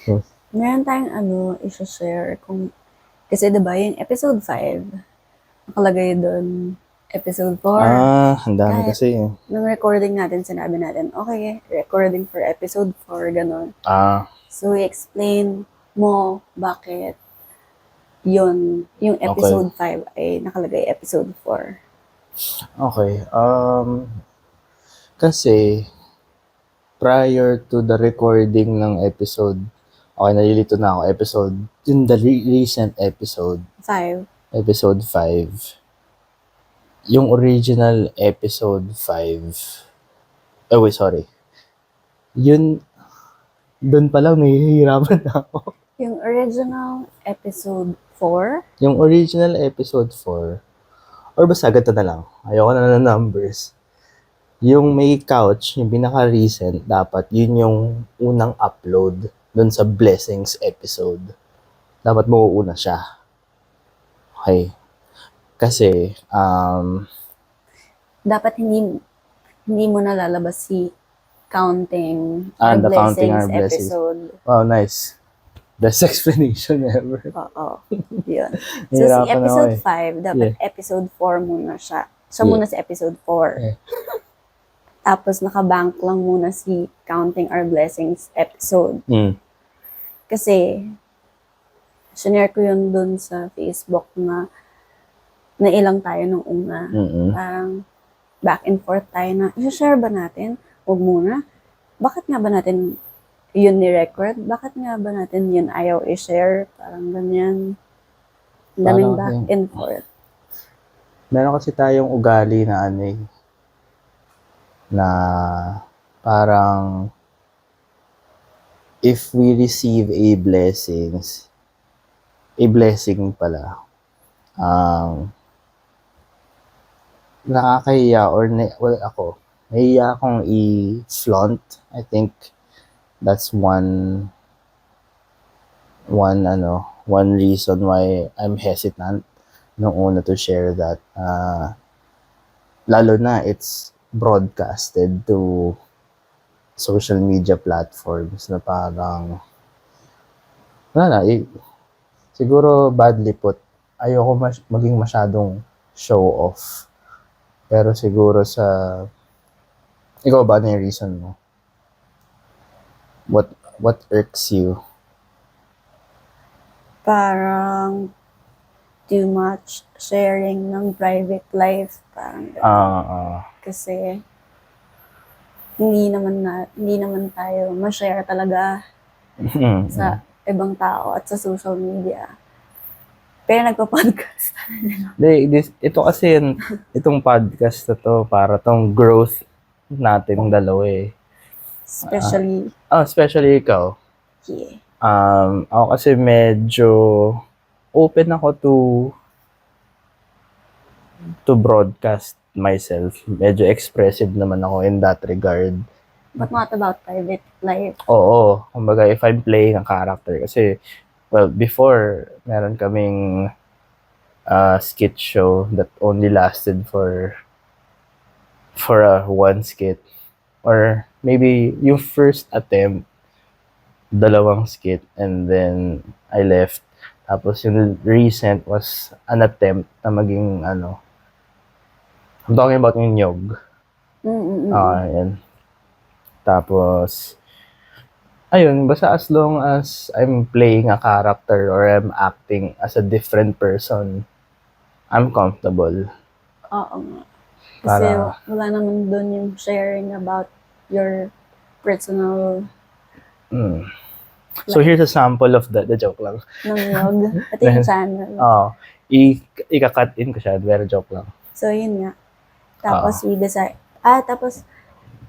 Hmm. Meron tayong i-share kasi diba yung episode 5, nakalagay doon episode 4. Ang dami Kahit kasi eh. nung recording natin, sinabi natin, okay, recording for episode 4, ganun. Ah, So, i-explain mo bakit yung okay. episode 5 ay nakalagay episode 4. Okay. Kasi prior to the recording ng episode, okay, nalilito na ako. The recent episode, 5. episode 5, yung original episode 5, oh wait, sorry. Yun, doon pa lang nahihirapan na ako. Yung original episode 4, Yung original episode 4, or basta agad na lang. Ayoko na ng numbers. Yung may couch, yung pinaka-recent, dapat yun yung unang upload dun sa Blessings episode. Dapat mauuna siya. Okay. Kasi, dapat hindi mo nalalabas si Counting Our the Counting Blessings Our Blessings. episode. Wow, nice. Best explanation ever. Oo. Yun. So, si Nahirapan ako episode eh. 5, dapat Yeah. episode 4 muna siya. Siya Yeah. muna si episode 4. Yeah. Tapos, nakabank lang muna si Counting Our Blessings episode. Kasi, sinare ko yun dun sa Facebook na nailang tayo nung una. Parang, back and forth tayo na, i-share ba natin? Huwag muna. Bakit nga ba natin yun ni-record? Bakit nga ba natin yun ayaw i-share? Parang ganyan. Ang daming back and forth. Meron kasi tayong ugali na na parang if we receive a blessing pala, nakakahiya ako, nahiya akong i-flaunt. I think that's one reason why I'm hesitant nung una to share that. Lalo na it's broadcasted to social media platforms na parang siguro badly put, ayoko maging masyadong show off. Pero siguro ikaw ba, ano yung reason mo? What irks you? Parang too much sharing ng private life. Parang kasi hindi naman tayo ma-share talaga sa ibang tao at sa social media. Pero nagpa-podcast. Ito kasi itong podcast na to, para tong growth natin dalawa eh. Especially ikaw. Yeah. Ako kasi medyo open ako to broadcast myself. Medyo expressive naman ako in that regard. But not about private life. Oo. Kumbaga, if I'm playing a character. Kasi, well, before, meron kaming skit show that only lasted for one skit. Or maybe yung first attempt, 2 skit, and then I left. Tapos yung recent was an attempt na maging I'm talking about yung Nyog. Yan. Tapos, ayun, basta as long as I'm playing a character or I'm acting as a different person, I'm comfortable. Oo nga. Kasi wala naman doon yung sharing about your personal So here's a sample of the joke lang. Ng Nyog. Pati yung channel. Ika-cut in ko siya, pero joke lang. So yun nga. Tapos we decide,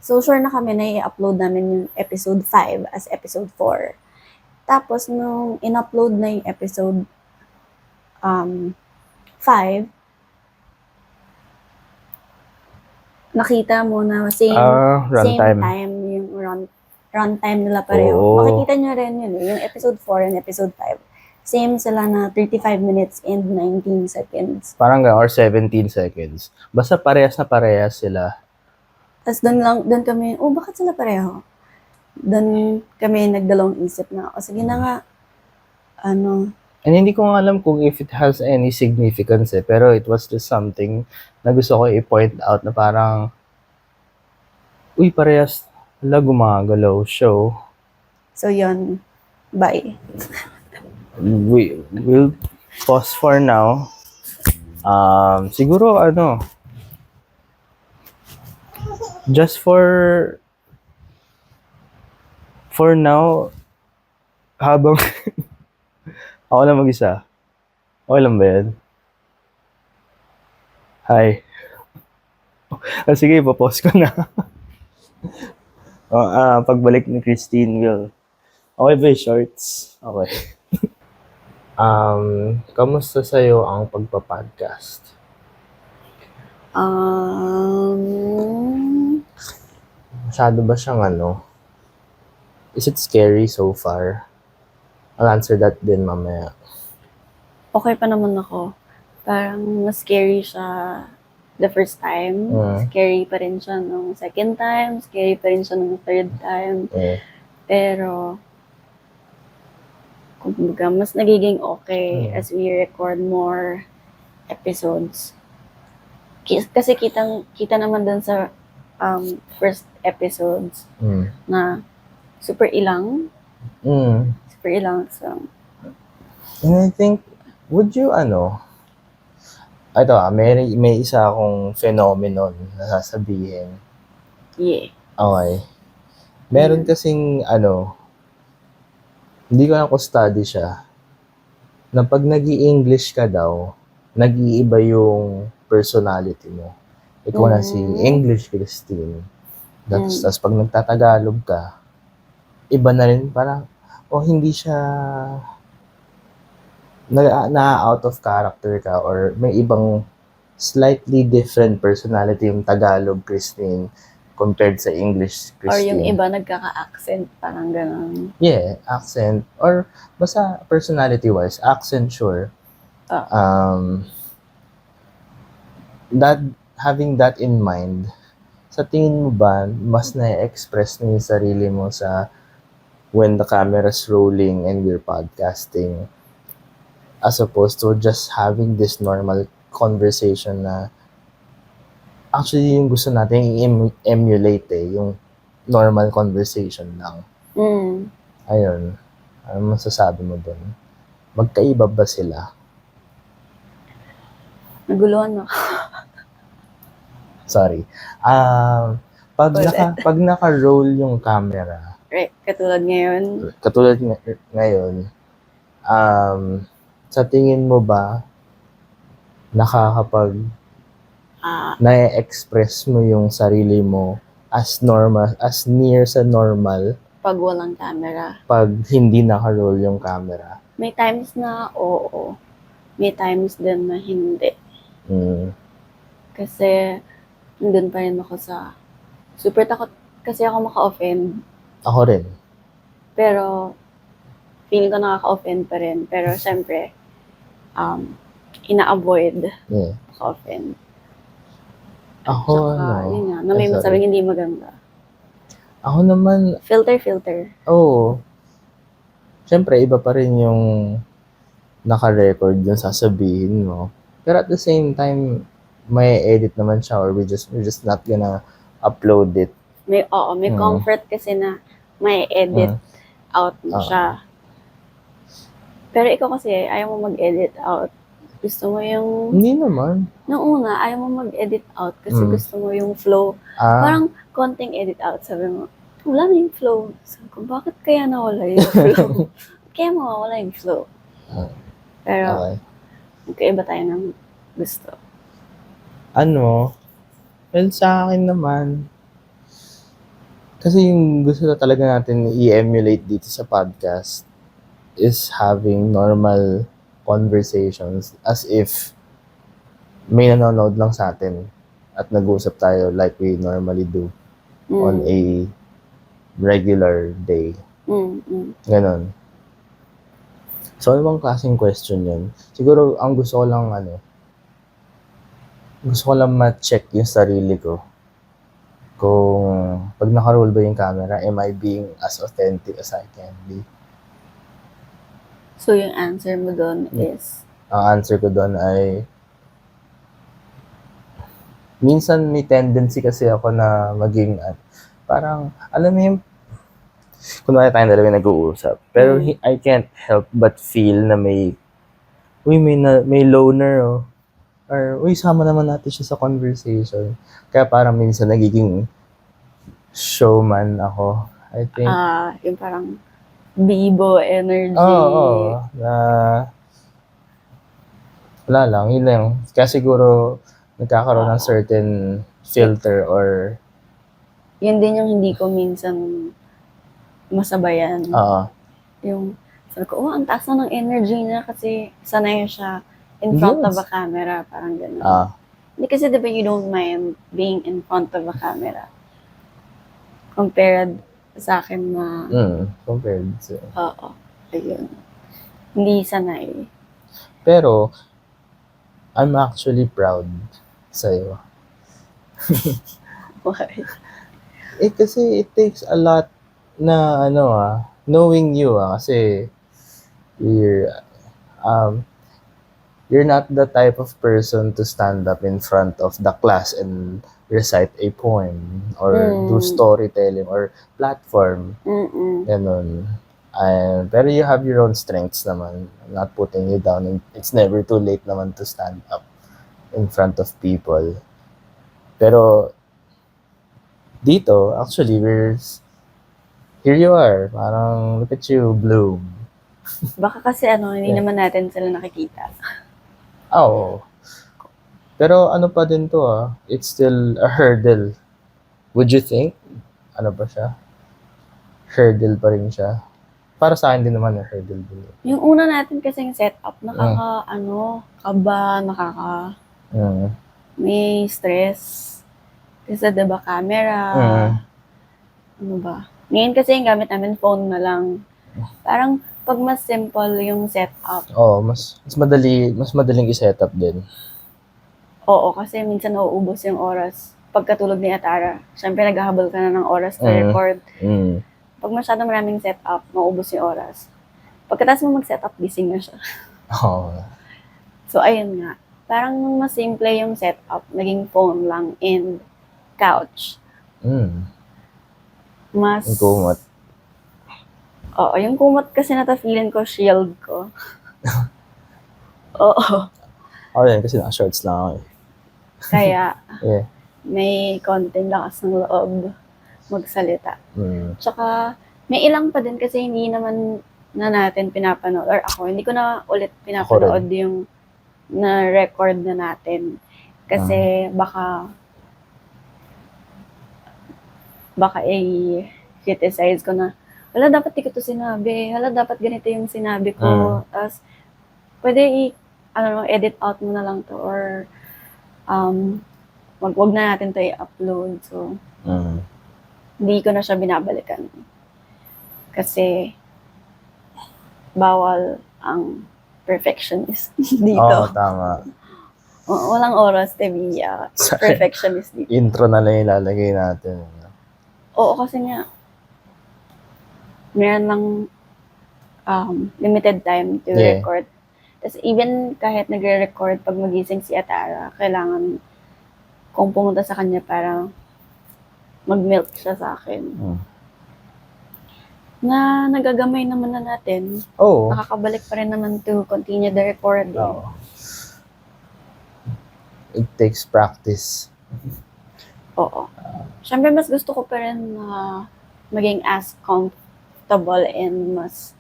so sure na kami na i-upload namin yung episode 5 as episode 4. Tapos nung in-upload na yung episode 5, nakita mo na same time yung runtime nila pareho. Makikita nyo rin yun yung episode 4 and episode 5. Same sila na 35 minutes and 19 seconds. Parang or 17 seconds. Basta parehas na parehas sila. Tapos doon kami, bakit sila pareho? Doon kami nagdalawang isip na, sige na nga, ano, And hindi ko nga alam kung if it has any significance pero it was just something na gusto ko i-point out na parang, uy, parehas, gumagalaw, show. so yun, bye. We'll pause for now. Siguro, just for now, habang ako lang mag-isa. Okay lang ba yan? Hi. Sige, ipapause ko na. Pagbalik ni Christine, okay ba yung shorts? Okay. Kamusta sa'yo ang pagpa-podcast? Masyado ba siyang is it scary so far? I'll answer that din mamaya. Okay pa naman ako. Parang mas scary siya the first time. Scary pa rin siya nung second time. Scary pa rin siya nung third time. Pero, kumbaga, mas nagiging okay as we record more episodes. Kasi kita naman dun sa first episodes na super ilang. Super ilang. So, and I think, would you may isa akong phenomenon na sasabihin. yeah. Okay. Meron kasing hindi ko na ko study siya, na pag nag-i-English ka daw, nag-iiba yung personality mo. Ikaw na si English Christine. Tapos pag nagtatagalog ka, iba na rin, parang, hindi siya na out of character ka or may ibang slightly different personality yung Tagalog Christine compared sa English Christine. Or yung iba nagkaka-accent, parang gano'n. Yeah, accent. Or basta personality-wise, accent sure. Having that in mind, sa tingin mo ba, mas na-express na yung sarili mo sa when the camera's rolling and we're podcasting as opposed to just having this normal conversation na actually yung gusto natin i-emulate yung normal conversation lang. Ayun. Ano masasabi mo dun? Magkaiba ba sila? Naguluhan ako. Sorry. Pag naka-roll yung camera, Right, katulad ngayon, sa tingin mo ba nakakapag na-express mo yung sarili mo as normal, as near sa normal pag walang camera? Pag hindi naka-roll yung camera? May times na oo. May times din na hindi. Kasi nandun pa rin ako sa super takot kasi ako maka-offend. Ako rin. Pero feeling ko nakaka-offend pa rin. Pero syempre, ina-avoid maka-offend. Ako, yun nga, na may masabing hindi maganda. Ako naman, filter. Oo. Siyempre, iba pa rin yung naka-record yung sasabihin mo. Pero at the same time, may edit naman siya or we're just not gonna upload it. May comfort kasi na may edit out mo siya. Pero ikaw kasi, ayaw mo mag-edit out. Gusto mo yung... Hindi naman. Noong una, ayaw mo mag-edit out kasi gusto mo yung flow. Parang konting edit out. Sabi mo, wala na yung flow. Sabi ko, bakit kaya nawala yung flow? Kaya mawawala yung flow. Pero, magkaiba tayo ng gusto. Well, sa akin naman, kasi yung gusto na talaga natin i-emulate dito sa podcast is having normal conversations as if may nanonood lang sa atin at nag-uusap tayo like we normally do on a regular day. Ganon. So, ano bang klaseng question yun? Siguro, ang gusto ko lang ma-check yung sarili ko kung pag naka-roll ba yung camera, am I being as authentic as I can be? So, yung answer mo doon is, Ang answer ko doon ay, minsan may tendency kasi ako na maging, parang, alam mo yung, kunwari tayong dalawa yung nag-uusap, pero I can't help but feel na may loner, oh. Or, sama naman natin siya sa conversation. Kaya parang minsan nagiging showman ako. I think, yung parang bibo energy. oo, na, wala lang, yun lang. Kaya siguro, nagkakaroon ng certain filter or, Yun din yung hindi ko minsan masabayan. Yung, sabi ko, ang taas na ng energy niya kasi sanay siya in front of a camera, parang gano'n. Hindi kasi diba you don't mind being in front of a camera compared sa akin na compared to, ayun. Hindi sanay. pero, I'm actually proud sa'yo. Why? Kasi it takes a lot na, knowing you, kasi, you're not the type of person to stand up in front of the class and recite a poem or do storytelling or platform. Ganun. Pero you have your own strengths naman. I'm not putting you down. And it's never too late naman to stand up in front of people. Pero dito, actually, here you are. Parang look at you bloom. Baka kasi hindi naman natin sila nakikita. Oo. Pero ano pa din to, it's still a hurdle. Would you think? Ano pa siya? Hurdle pa rin siya. Para sa akin din naman na hurdle din. Yung una natin kasing setup, kaba, may stress. Kasi diba camera, ano ba? Ngayon kasi yung gamit namin phone na lang. Parang pag mas simple yung setup. Mas madaling i-setup din. Oo, kasi minsan nauubos yung oras. Pagkatulog ni Atara, syempre naghahabol ka na ng oras to record. Pag masyado maraming setup, mauubos yung oras. Pagkatapos mo mag-setup, gising na siya. So, ayun nga. Parang mas simple yung setup, naging phone lang and couch. Mas... Yung kumot. Oo, yung kumot kasi nata-feeling ko, shield ko. Oo. Ako din, kasi naka-shorts lang ako eh. Kaya, yeah. May konting lakas ng loob magsalita. Tsaka, may ilang pa din kasi hindi naman na natin pinapanood, or ako, hindi ko na ulit pinapanood yung na-record na natin. Kasi baka i-criticize ko na, wala, dapat di ko to sinabi. Wala, dapat ganito yung sinabi ko. Tapos, pwede edit out mo na lang to, or wag na natin to i-upload. So, hindi ko na siya binabalikan. Kasi, bawal ang perfectionist dito. Oo, tama. Walang oras, Tevia. Perfectionist dito. Intro na lang ilalagay natin. Oo, kasi nga, meron lang limited time to record. Tapos even kahit nagre-record pag magising si Atara, kailangan kung pumunta sa kanya para mag-milk siya sa akin. Na nagagamay naman na natin. Nakakabalik pa rin naman to continue the recording. It takes practice. Oo. Siyempre, mas gusto ko pa rin na maging as comfortable and mas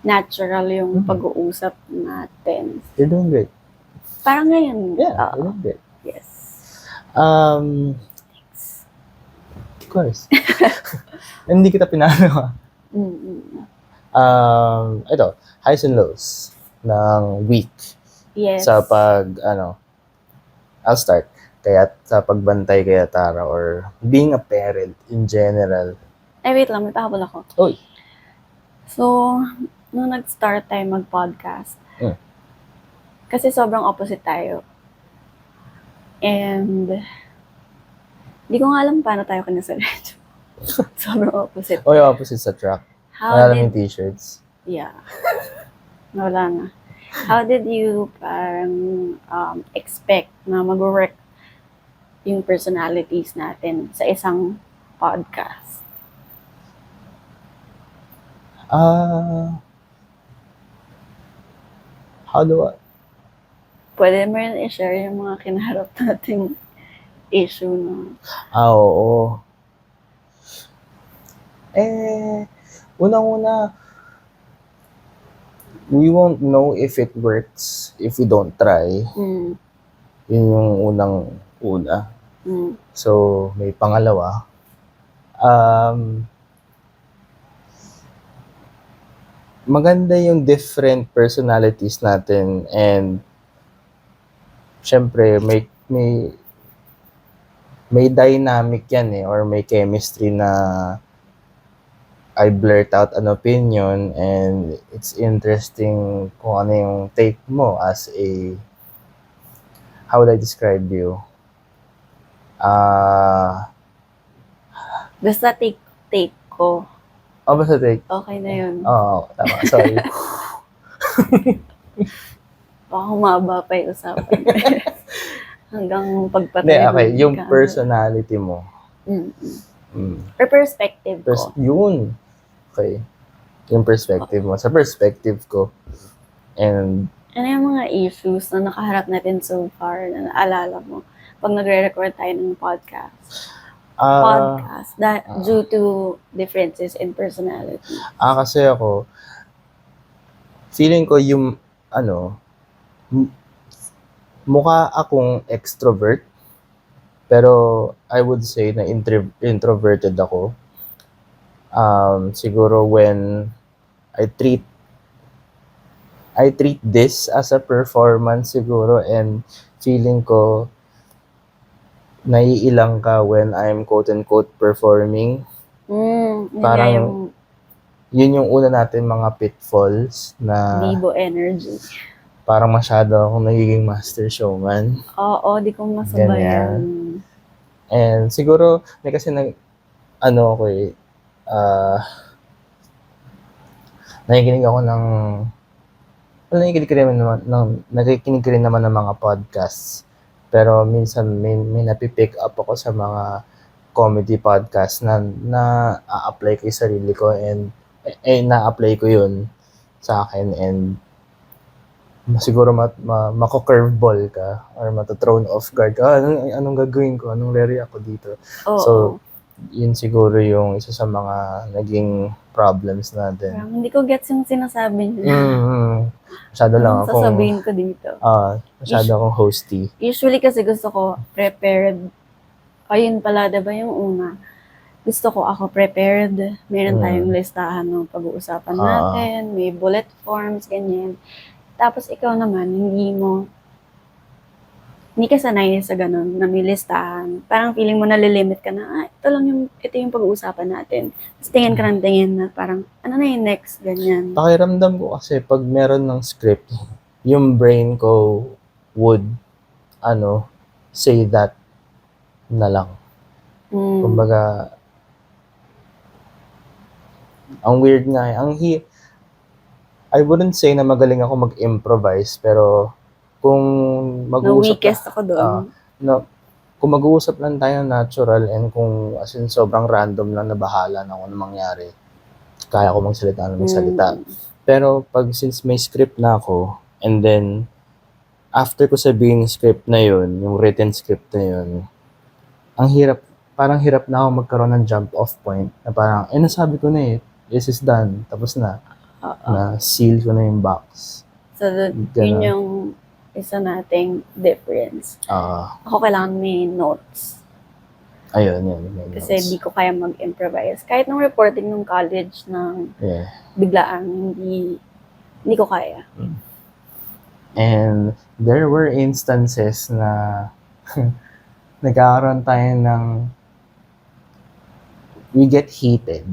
natural yung pag-uusap natin. You're doing great. Parang ngayon. Yeah, you're doing great. Yes. Of course. Hindi kita pinano. Ito, highs and lows ng week. Yes. Sa I'll start. Kaya sa pagbantay kay Atara or being a parent in general. Ay, wait lang. May pahabol ako. Uy. So, nung nag-start tayo mag-podcast, kasi sobrang opposite tayo. And, di ko nga alam paano tayo kinasalit. Sobrang opposite. O yung opposite sa track. How Wala lang yung did, t-shirts. yeah, wala na. How did you parang expect na mag-work yung personalities natin sa isang podcast? How do I? Pwede mo rin i-share yung mga kinaharap nating issue na Oo. Unang-una, we won't know if it works if we don't try. mm, Yun yung unang-una. mm, So, may pangalawa. Maganda yung different personalities natin and syempre may dynamic yan or may chemistry na I blurt out an opinion and it's interesting kung ano yung take mo as a, how would I describe you? basta take ko. Basta take. Okay na yun. Oo, tama. Sorry. Baka humaba pa yung usapan. Hanggang Hindi, pagpatay. okay. Yung personality mo. Or perspective ko. Yun. Okay. Yung perspective mo. Sa perspective ko. And Ano yung mga issues na nakaharap natin so far na naalala mo pag nagre-record tayo ng podcast? Due to differences in personality. Kasi ako, feeling ko yung, mukha akong extrovert, pero I would say na introverted ako. Siguro when I treat this as a performance siguro, and feeling ko naiilang ka when I'm quote-unquote performing. Parang yun yung una natin mga pitfalls na Bibo energy. Parang masyado akong nagiging master showman. Oo, di ko masabayan. And siguro, may kasi nakikinig ako ng nakikinig rin naman ng mga podcasts. Pero minsan may napipick up ako sa mga comedy podcast na a-apply ko yung sarili ko and na-apply ko yun sa akin, and siguro mako-curveball ka or mata-thrown off guard ka. Anong gagawin ko? Anong react ako dito? So, yun siguro yung isa sa mga naging problems natin. Parang hindi ko gets yung sinasabi niya. Masyado lang akong sasabihin ko dito. Masyado akong hosty. Usually kasi gusto ko prepared. Ayun pala, diba yung una? Gusto ko ako prepared. Meron tayong listahan ng pag-uusapan natin. May bullet forms, ganyan. Tapos ikaw naman, hindi ka sanay sa ganun, na may listahan. Parang feeling mo nalilimit ka na, ito yung pag-uusapan natin. Tapos tingin ka ng tingin na parang, ano na yung next, ganyan. Pakiramdam ko kasi pag meron ng script, yung brain ko would, say that na lang. Kumbaga, ang weird nga I wouldn't say na magaling ako mag-improvise, pero kung mag-uusap weakest ako doon. Kung mag-uusap lang tayo natural, and kung as in sobrang random lang na bahala na kung ano mangyari, kaya ko magsalita. Pero pag since may script na ako, and then after ko sabihin yung script na yun, yung written script na yun, parang hirap na ako magkaroon ng jump off point na parang, nasabi ko na this is done, tapos na. Na seal ko na yung box. So, yun yung isa nating difference. Ako kailangan may notes. Ayun. Kasi di ko kaya mag-improvise. Kahit nung reporting nung college biglaan, hindi ko kaya. And there were instances na nagkakaroon tayo ng we get heated.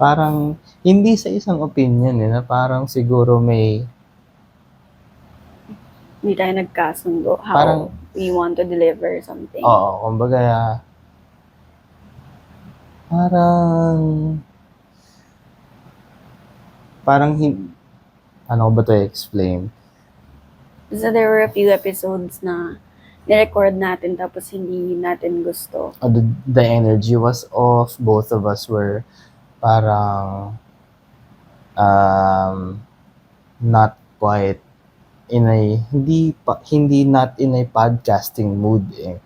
Parang, hindi sa isang opinion na parang siguro may Hindi tayo nagkasundo how Parang- we want to deliver something. Oo, kumbaga, parang, ano ko ba to explain? So there were a few episodes na nirecord natin tapos hindi natin gusto. The energy was off. Both of us were parang not quite in a hindi not in a podcasting mood eh.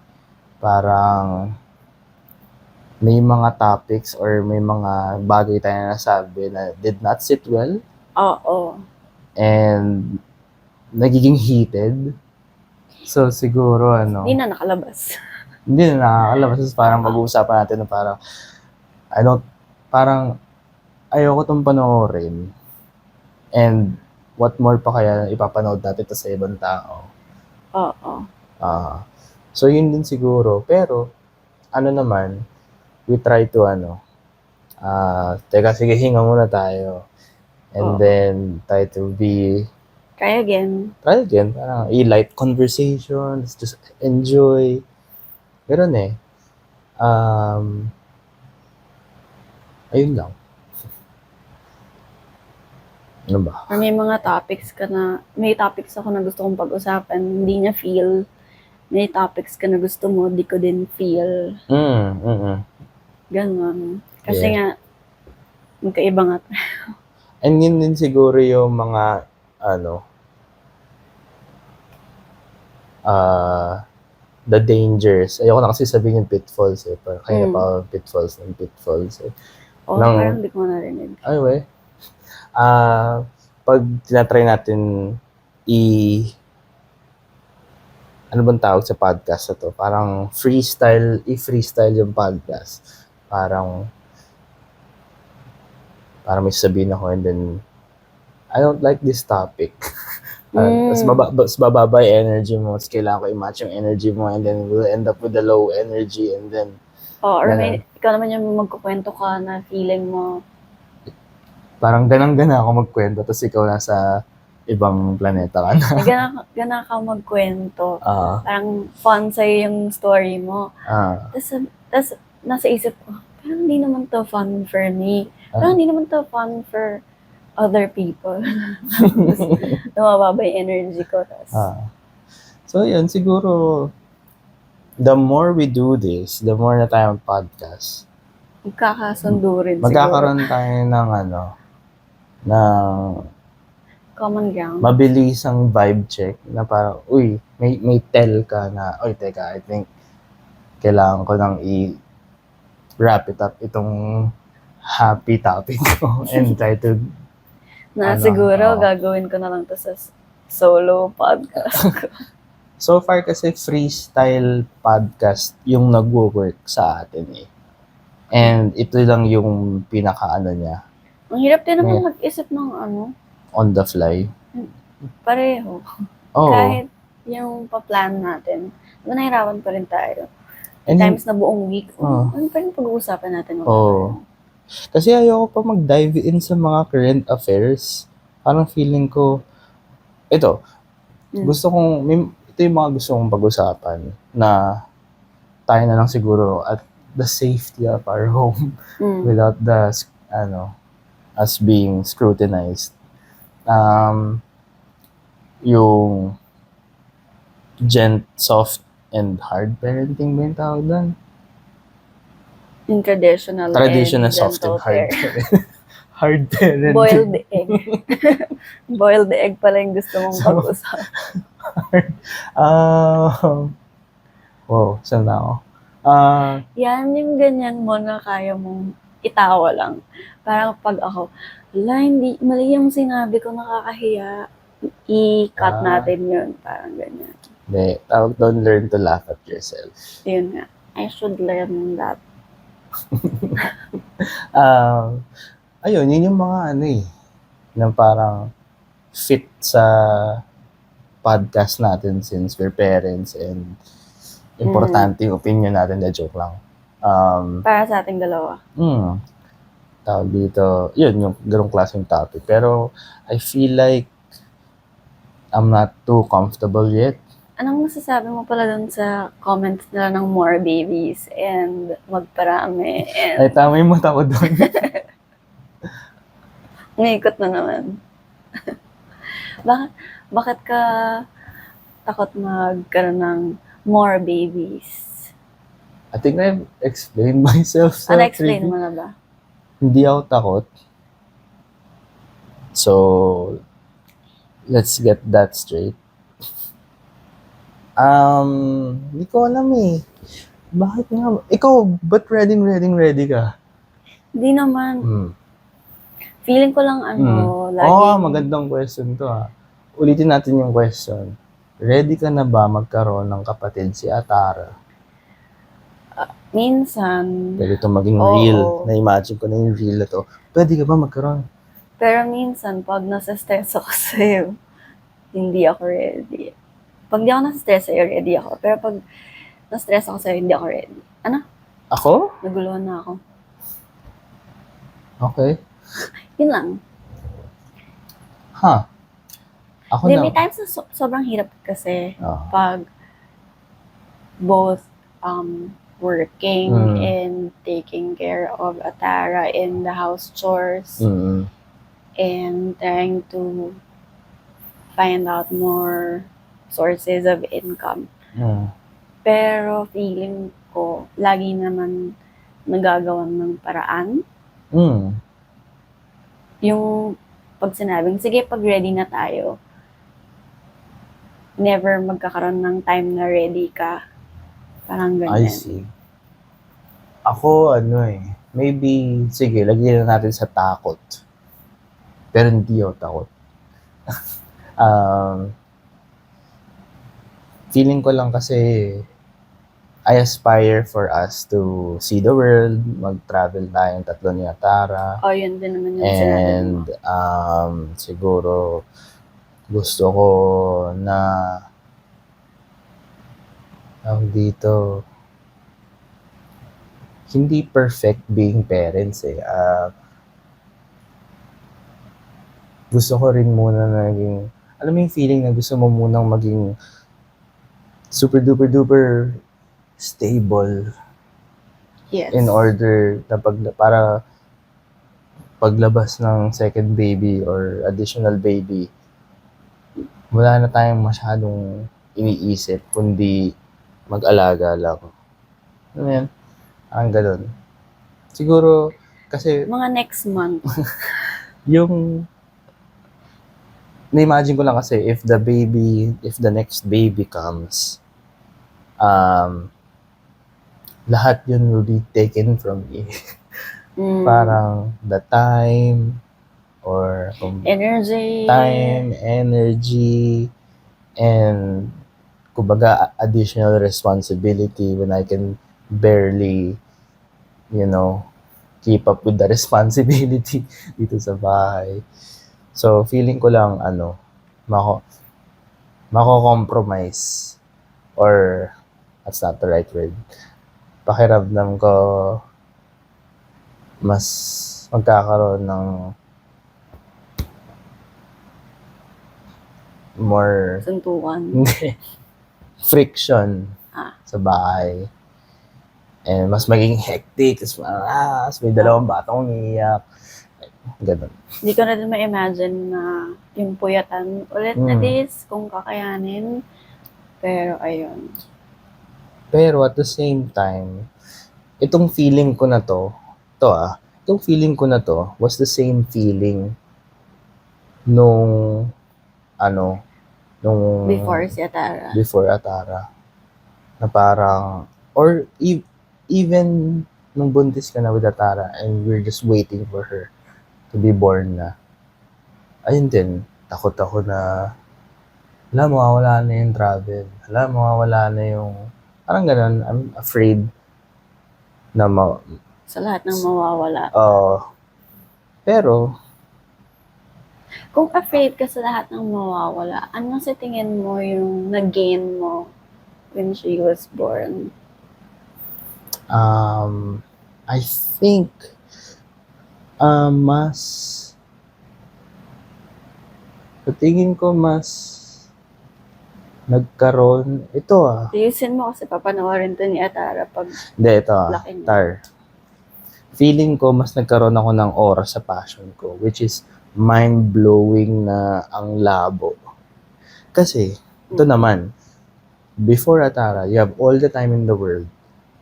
Parang may mga topics or may mga bagay tayo na nasabi na did not sit well Oo. and nagiging heated. So siguro Hindi na nakalabas. hindi na nakakalabas. Tapos parang mag-uusapan natin na parang ayoko tong panoorin. And what more pa kaya ipapanood natin to sa ibang tao. Oo. So yun din siguro. Pero, ano naman, we try to teka sige, hinga muna tayo. And Oo. then, try to Try again. Parang light conversations, just enjoy. Ganun eh. Ayun lang. Ano ba? Or may mga topics may topics ako na gusto kong pag-usapan, hindi niya feel. May topics ka na gusto mo, di ko din feel. Ganon. Kasi nga, magkaiba nga. And yun din siguro yung mga, the dangers. Ayoko na kasi sabihin yung pitfalls eh. Kaya pa pitfalls eh. Parang di ko narinig. Ay, we. Pag tinatry natin ano bang tawag sa podcast na to? Parang i-freestyle yung podcast. Parang may sabihin ako and then, I don't like this topic. Tapos bababa yung energy mo. Tapos kailangan ko i-match yung energy mo and then we'll end up with the low energy and then... Or ikaw naman yung magkukwento ka na feeling mo. Parang ganang-gana ako magkwento tapos ikaw nasa ibang planeta ka na. Gana ka magkwento. Parang fun sa'yo yung story mo. Tapos nasa isip ko, parang hindi naman to fun for me. Parang hindi naman to fun for other people. Namababa yung energy ko. So yun, siguro the more we do this, the more na tayo podcast, magkakasundo rin magkakaroon tayo ng common ground. Mabilisang vibe check na parang, uy, may tell ka na, uy, teka, I think kailangan ko nang i-wrap it up itong happy topic ko and try to siguro gagawin ko na lang to sa solo podcast ko. So far kasi freestyle podcast yung nagwo-work sa atin eh. And ito lang yung pinaka niya. Ang hirap din naman mag-isip ng on the fly. Pareho. Kahit yung pa-plan natin, nahirapan pa rin tayo. Times na buong week, ano pa rin pag-uusapan natin? Kasi ayoko pa mag-dive in sa mga current affairs. Parang feeling ko, ito yung mga gusto kong pag-usapan na tayo na lang siguro at the safety of our home without us being scrutinized. Yung soft and hard parenting ba yung tawag doon? Yung traditional soft and hard hard parenting. Boiled egg. Boiled egg pala yung gusto mong pag-usapan. Wow, saan na ako? Yan yung ganyan mo na kaya mong itawa lang. Parang pag ako, hindi, mali yung sinabi ko, nakakahiya. I-cut natin yun. Parang ganyan. Hindi, tawag doon, learn to laugh at yourself. Yun nga. I should learn that. Ayun, yun yung mga na parang fit sa podcast natin since we're parents and importante yung opinion natin, na joke lang. Para sa ating dalawa. Tawag dito, yun, yung ganong klaseng topic. Pero I feel like I'm not too comfortable yet. Anong masasabi mo pala dun sa comments nila ng more babies and magparami Ay, and tama yung mata ko doon. umikot na naman? Bakit ka takot magkaroon ng more babies? I think I've explained myself sa Explain previous. mo na ba? Hindi ako takot. So, let's get that straight. Hindi ko alam eh. Bakit nga? Ikaw, ba't ready ka? Hindi naman. Hmm. Feeling ko lang Magandang question to ha. Ulitin natin yung question. Ready ka na ba magkaroon ng kapatid si Atara? Minsan. Pwede ito maging Oo. real. Na-imagine ko na yung real na to. Pwede ka ba magkaroon? Pero minsan, pag nasa-stress ako sa'yo, hindi ako ready. Pag di ako nasa-stress sa'yo, ready ako. Pero pag na-stress ako sa'yo, hindi ako ready. Ano? Ako? Naguluhan na ako. Okay. Yun lang. Ako Hindi, na. may times na sobrang hirap kasi Oh. pag both working Mm. and taking care of Atara in the house chores Mm. and trying to find out more sources of income. Mm. Pero feeling ko, lagi naman nagagawan ng paraan. Mm. Yung pag sinabing, sige, pag ready na tayo, never magkakaroon ng time na ready ka. Parang I ganyan. see. Ako, maybe, sige, lagyan na natin sa takot. Pero hindi ako takot. Feeling ko lang kasi I aspire for us to see the world, mag-travel tayong tatlo ni Atara. Yun din naman yung sinabi mo. And siguro gusto ko na dito hindi perfect being parents eh. Gusto ko rin muna na naging, alam mo yung feeling na gusto mo munang maging super duper duper stable. Yes. In order na para paglabas ng second baby or additional baby, wala na tayong masyadong iniisip kundi mag-alaga lang. Ano yan? Ang ganun. Siguro, kasi Mga next month. yung na-imagine ko lang kasi if the next baby comes, lahat yun will be taken from me. Parang the time or energy, and kumbaga additional responsibility when I can barely, keep up with the responsibility dito sa bahay. So, feeling ko lang, mako-compromise or that's not the right word. Pakiramdam ko mas magkakaroon ng more suntukan. friction sa bahay. And mas maging hectic. Tapos may dalawang batang umiiyak. Ganun. Hindi ko na din ma-imagine na yung puyatan ulit na days kung kakayanin. Pero ayun. Pero at the same time, itong feeling ko na itong feeling ko na to was the same feeling nung Before si Atara. Before Atara. Na parang, or even nung buntis ka na with Atara and we're just waiting for her to be born na. Ayun din, takot ako na mawawala na yung travel. Mawawala na yung, parang ganun, I'm afraid na sa lahat ng mawawala. Pero, kung afraid ka sa lahat ng mawawala, ano sa tingin mo yung nag-gain mo when she was born? I think, sa tingin ko mas Nagkaroon, ito Ayusin mo kasi papanoorin to ni Atara pag Hindi, ito laki niya. Tar. Feeling ko, mas nagkaroon ako ng oras sa passion ko, which is mind-blowing na ang labo. Kasi, ito naman, before Atara, you have all the time in the world.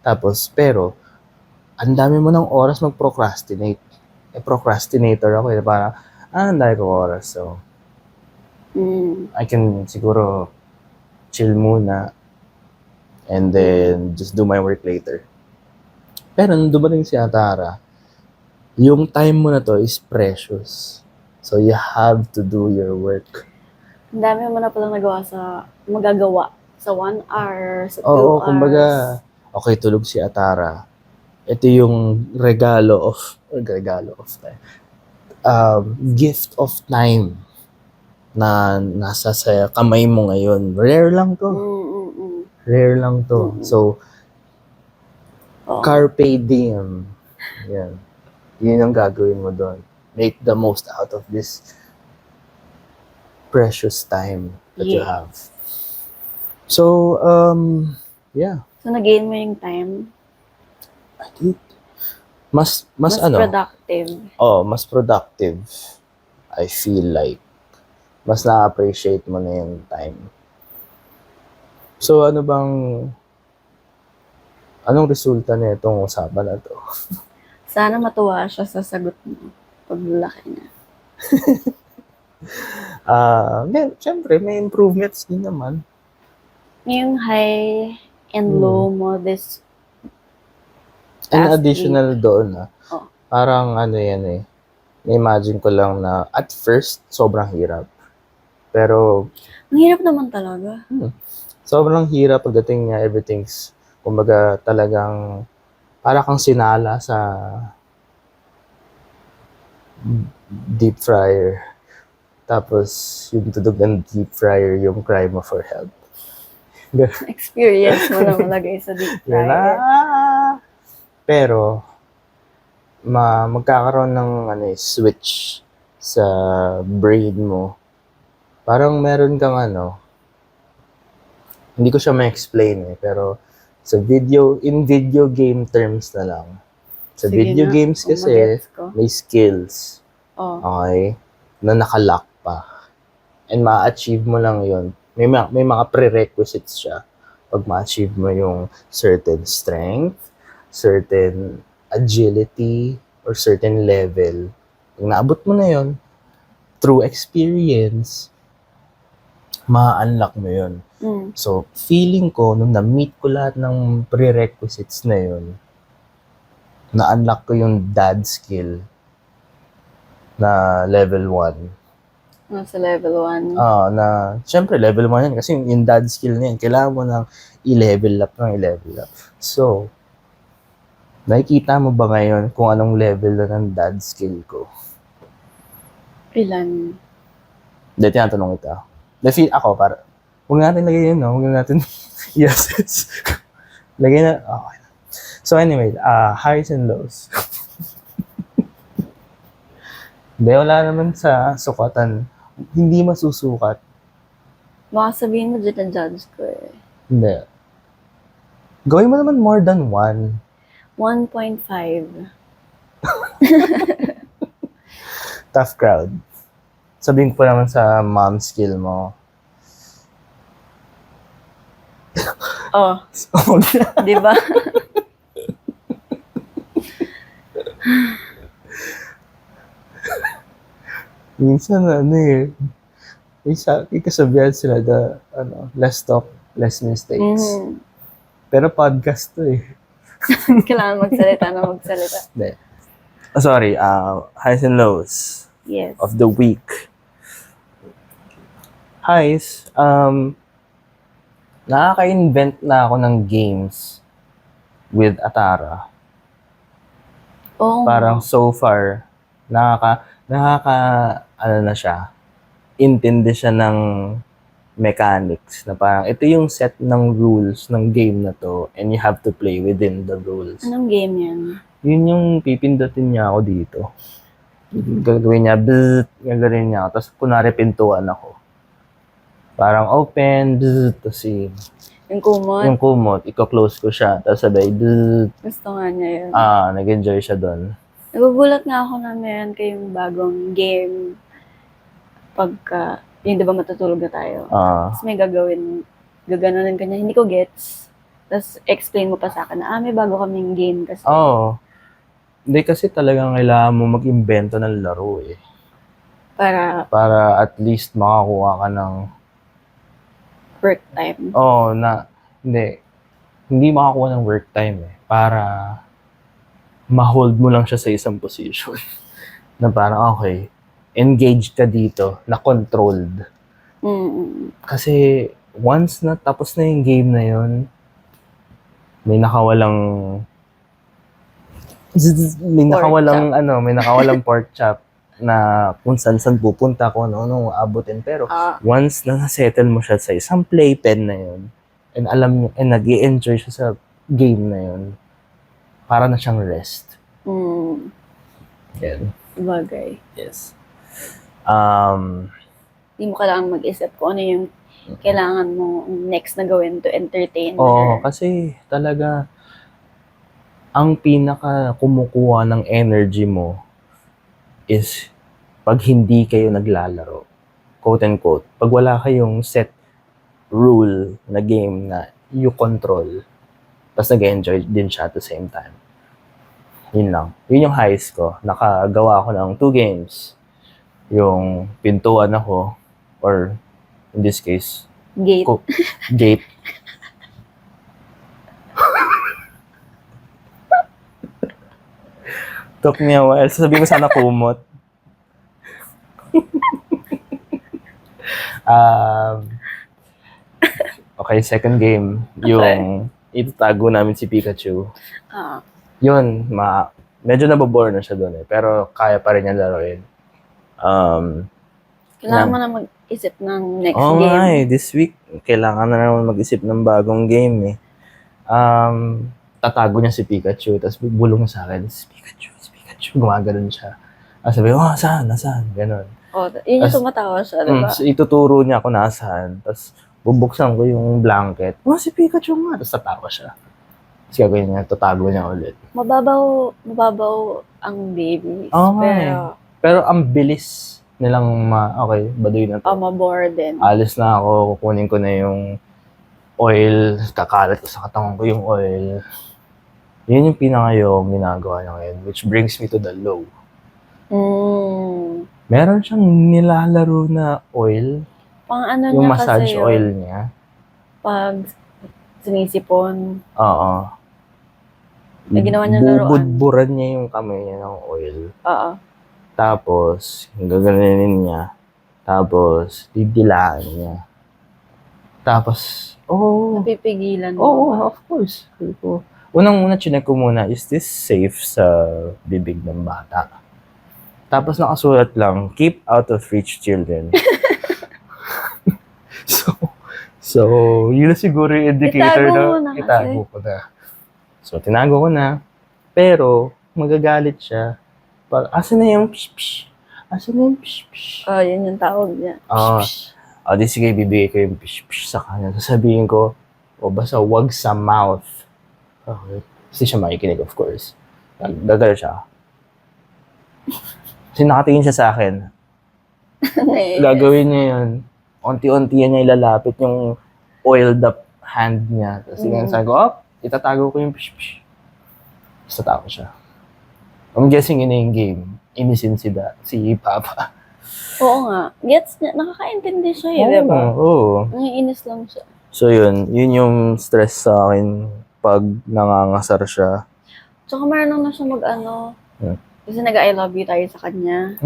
Tapos, pero, ang dami mo ng oras mag-procrastinate. Procrastinator ako parang, ang dami ko oras. So, I can siguro chill muna and then just do my work later. Pero nung dumating si Atara, yung time mo na to is precious. So, you have to do your work. Ang dami mo na palang magagawa sa 1 hour, sa 2 Oo, hours. kumbaga, okay, tulog si Atara. Ito yung regalo of time. Gift of time na nasa sa kamay mo ngayon. Rare lang to. Rare lang to. So, carpe diem. Yan. Yun ang gagawin mo doon. Make the most out of this precious time that you have. So, yeah. So, nag-gain mo yung time? I think mas productive. Mas productive. I feel like mas na-appreciate mo na yung time. So, anong resulta na itong usapan na to? Sana matuwa siya sa sagot mo pag laki niya. Siyempre, may improvements din naman. Yung high and low mo this And additional doon, Oh. parang na-imagine ko lang na at first, sobrang hirap. Pero, ang hirap naman talaga. sobrang hirap pagdating niya, everything's, kumbaga talagang, para kang sinala sa deep fryer. Tapos, yung tudog ng deep fryer, yung cry mo for help. Experience mo na malagay sa deep fryer. Pero, magkakaroon ng switch sa brain mo. Parang meron kang hindi ko siya ma-explain pero in video game terms na lang. Sa Sige video nga, games kung kasi, magets ko. may skills. Oh. Okay? Na nakalock pa. And ma-achieve mo lang yun. May mga prerequisites siya. Pag ma-achieve mo yung certain strength, certain agility, or certain level. Pag naabot mo na yun, through experience, ma-unlock mo yun. So, feeling ko, nung na-meet ko lahat ng prerequisites na yun, na-unlock ko yung dad skill na level 1. Sa level 1. Syempre, level 1 yan. Kasi yung dad skill na yan, kailangan mo nang i-level up. So, nakikita mo ba ngayon kung anong level na ng dad skill ko? Ilan? Hindi, tinatanong kita. Feel ako, huwag natin lagay yun, no? Huwag natin, yes. Lagay na, okay. So anyway, highs and lows. Hindi, wala naman sa sukatan. Hindi masusukat. Baka sabihin mo dyan ang judge ko Hindi. Gawin mo naman more than 1. 1.5. Tough crowd. Sabihin ko naman sa mom skill mo. Oh. Di ba? Minsan, may kasabihan sila less talk, less mistakes. Pero podcast to Kailangan magsalita. Hindi. Sorry, highs and lows of the week. Highs, nakaka-invent na ako ng games with Atara. Parang so far, intindi siya ng mechanics na parang ito yung set ng rules ng game na to and you have to play within the rules. Anong game yan? Yun yung pipindutin niya ako dito. Gagawin niya, gagawin niya ako. Tapos kunwari pintuan ako. Parang open, bzzz, tapos Yung kumot. yung kumot, iko-close ko siya, tapos sabay, bzzz, Gusto nga niya yun. nag-enjoy siya doon. Nagugulat nga ako na meron kayong bagong game pagka, yun di ba matutulog na tayo. Tapos may gaganunin ka niya, hindi ko gets. Tapos explain mo pa sa akin na, may bago kaming game kasi. Hindi kasi talagang kailangan mo mag-imbento ng laro eh. Para At least makakuha ka ng work time. hindi makakuha ng work time eh. Para ma-hold mo lang siya sa isang position. Na parang, okay, engaged ka dito, na controlled. Kasi, once na tapos na yung game na yun, may nakawalang pork chop na kung saan pupunta ko, ano abutin. Pero, once na na-settle mo siya sa isang playpen na yun, and alam mo, and nag-i-enjoy siya sa game na yun, para na siyang rest. Yan. Bagay. Yes. Hindi mo kailangan mag-isip kung ano yung kailangan mo next na gawin to entertain. Kasi talaga, ang pinaka kumukuha ng energy mo is pag hindi kayo naglalaro. Quote and quote. Pag wala kayong set rule na game na you control, tapos nag-enjoy din siya at the same time. Yun lang. Yun yung highs ko. Nakagawa ako ng 2 games. Yung pintuan ako, or in this case, Gate. Gate. Took me a while. Sabihin ko sana kumot. Okay, second game. Yung itatago namin si Pikachu. Yun, medyo nabobore na siya doon eh. Pero kaya pa rin niya laruin. Kailangan mo na mag-isip ng next game. This week, kailangan na naman mag-isip ng bagong game eh. Tatago niya si Pikachu, tapos bulong sa akin, Pikachu, gumaganon siya. Sabi, saan? Ganon. Yun yung tumatawa siya, diba? Ituturo niya ako nasaan, tapos bubuksan ko yung blanket. Si Pikachu nga. Tapos tatawa siya. Tapos gagawin niya, tatago niya ulit. Mababaw ang babies. Pero ang bilis nilang baduy na to. Mabore din. Alis na ako, kukunin ko na yung oil, kakalat ko sa katawan ko yung oil. Yun yung pinakayong ginagawa niya ngayon, which brings me to the low. Meron siyang nilalaro na oil. Pang ano yung niya massage kasi oil niya. Pag sinisipon. May ginawa niya laruan. Bubudburan niya yung kamay niya ng oil. Tapos, gaganin niya. Tapos, didilaan niya. Tapos, napipigilan mo. Of course. Unang-una, chinek ko muna, is this safe sa bibig ng bata? Tapos nakasulat lang, keep out of reach children. So, yun na siguro yung indicator na itago ko na. So, tinago ko na. Pero, magagalit siya. Asan na yung psh-psh? Yun yung tawag niya. Di sige, bibigay ko yung psh-psh sa kanya. Sasabihin ko, basta wag sa mouth. Okay. Hindi siya makikinig, of course. Gagal siya. Kasi nakatingin siya sa akin. Gagawin niya yun. Unti-unti niya ilalapit yung oiled up hand niya. Tapos sabi ko, itatago ko yung psh-psh. Tapos tatawa siya. I'm guessing yun yung game. Inisin si Papa. Oo nga. Gets niya. Nakakaintindi siya eh, diba? Oo. Nangiinis lang siya. So yun yung stress sa akin pag nangangasar siya. Tsaka marunong na siya kasi nag-I love you tayo sa kanya.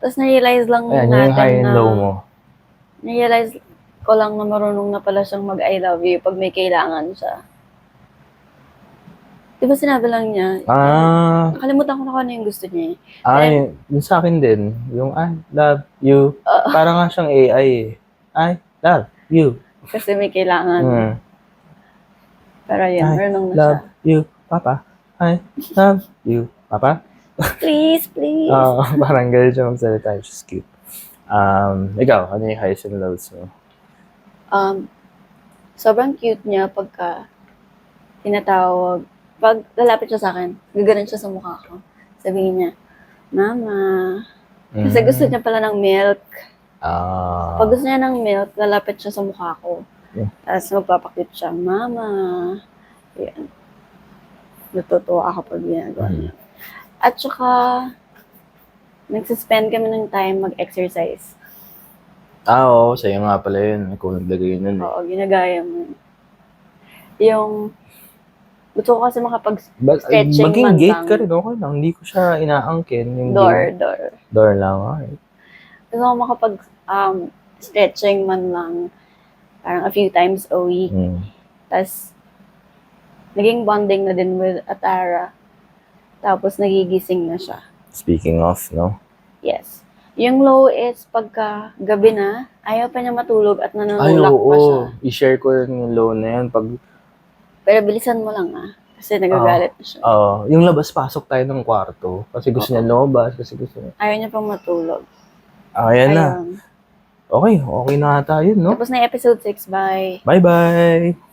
Tapos na-realize lang natin yung high and low mo. Na-realize ko lang na marunong na pala siyang mag-I love you pag may kailangan siya. Di ba sinabi lang niya? Nakalimutan ko na kung ano yung gusto niya. Yung sa akin din. Yung I love you. Parang nga siyang AI eh. I love you. Kasi may kailangan. Pero yun, marunong na siya. I love you, Papa. I love you, Papa. Please. Parang ganun siya magsalita. Just cute. Ikaw, ano yung highs and lows mo? Sobrang cute niya pagka tinatawag. Pag lalapit siya sa akin, gaganon siya sa mukha ko. Sabihin niya, Mama. Kasi gusto niya pala ng milk. Pag gusto niya ng milk, lalapit siya sa mukha ko. Yeah. Tapos magpapakit siya, Mama. Yan. Natutuwa ako pag ginagawa niya. At saka, nagsispend kami ng time mag-exercise. Oo, sa'yo nga pala yun. Ikaw naglagay yun nun eh. Oo, ginagaya mo. Yung, gusto ko kasi makapag-stretching Maging man gate lang. ka rin, okay lang. Hindi ko siya inaangkin. Yung Door. Door lang, okay. Gusto ko makapag-stretching man lang. Parang a few times a week. Tapos, naging bonding na din with Atara. Tapos, nagigising na siya. Speaking of, no? Yes. Yung low is pagka gabi na, ayaw pa niya matulog at nanunulak pa siya. I-share ko yung low na yan. Pero bilisan mo lang kasi nagagalit na siya. Yung labas-pasok tayo ng kwarto. Kasi gusto niya lumabas. Kasi gusto niya. Ayaw niya pang matulog. Ayan na. Okay na tayo, no? Tapos na yung episode 6. Bye. Bye-bye!